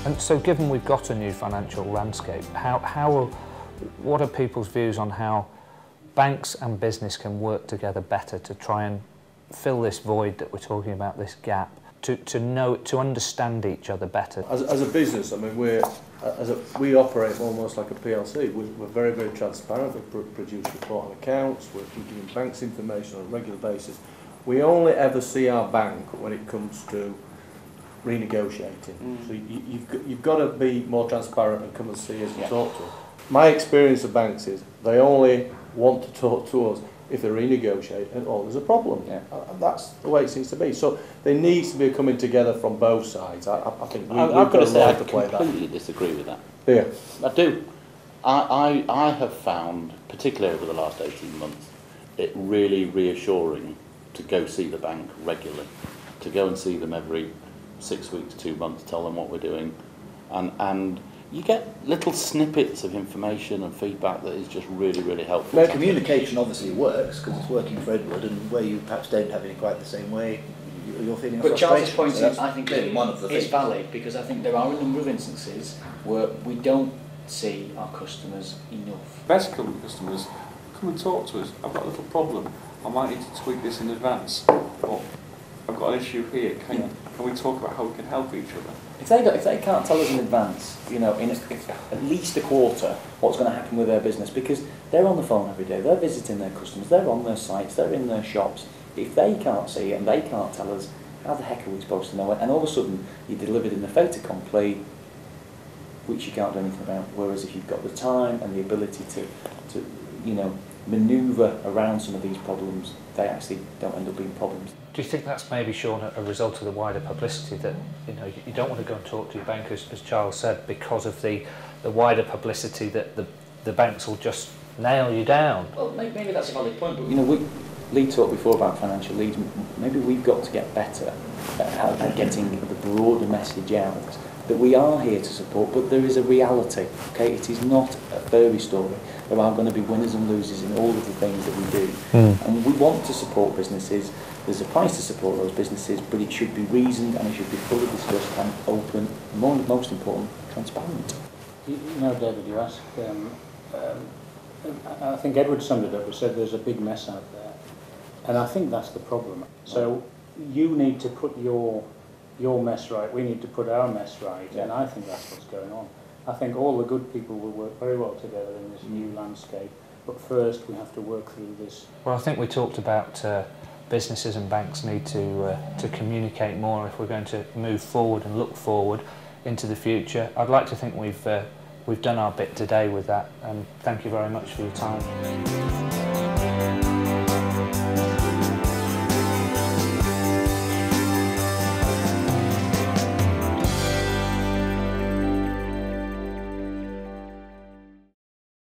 And so given we've got a new financial landscape, what are people's views on how banks and business can work together better to try and fill this void that we're talking about, this gap, to understand each other better? As a business, I mean, we operate almost like a PLC. We're very, very transparent. We produce report and accounts. We're giving banks information on a regular basis. We only ever see our bank when it comes to renegotiating. So you've got to be more transparent and come and see us and talk to us. My experience of banks is they only want to talk to us if they renegotiate and there's a problem. And that's the way it seems to be. So there needs to be a coming together from both sides. I think we've got to learn to play that. I completely disagree with that. Yeah. I do. I have found, particularly over the last 18 months, it really reassuring to go see the bank regularly, to go and see them every 6 weeks, 2 months, tell them what we're doing, and you get little snippets of information and feedback that is just really, really helpful. Well, communication obviously works because it's working for Edward, and where you perhaps don't have it quite the same way, you're feeling But Charles's point so is, I think, one of the is things. valid, because I think there are a number of instances where we don't see our customers enough. Basically, customers come and talk to us. I've got a little problem. I might need to tweak this in advance. Or I've got an issue here. Can we talk about how we can help each other? If they can't tell us in advance, in at least a quarter, what's going to happen with their business, because they're on the phone every day, they're visiting their customers, they're on their sites, they're in their shops. If they can't see it and they can't tell us, how the heck are we supposed to know it? And all of a sudden, you're delivered in a fait accompli, which you can't do anything about. Whereas if you've got the time and the ability to manoeuvre around some of these problems, they actually don't end up being problems. Do you think that's maybe, Sean, a result of the wider publicity that you don't want to go and talk to your bankers, as Charles said, because of the wider publicity that the banks will just nail you down? Well, maybe that's a valid point, but Lee talked before about financial leads. Maybe we've got to get better at getting the broader message out that we are here to support, but there is a reality. Okay, it is not a fairy story. There are going to be winners and losers in all of the things that we do, and we want to support businesses. There's a price to support those businesses, but it should be reasoned and it should be fully discussed and open. Most important, transparent. David, you asked. I think Edward summed it up. He said there's a big mess out there, and I think that's the problem. So you need to put your mess right. We need to put our mess right, and I think that's what's going on. I think all the good people will work very well together in this new landscape, but first we have to work through this. Well, I think we talked about businesses and banks need to communicate more if we're going to move forward and look forward into the future. I'd like to think we've done our bit today with that, and thank you very much for your time.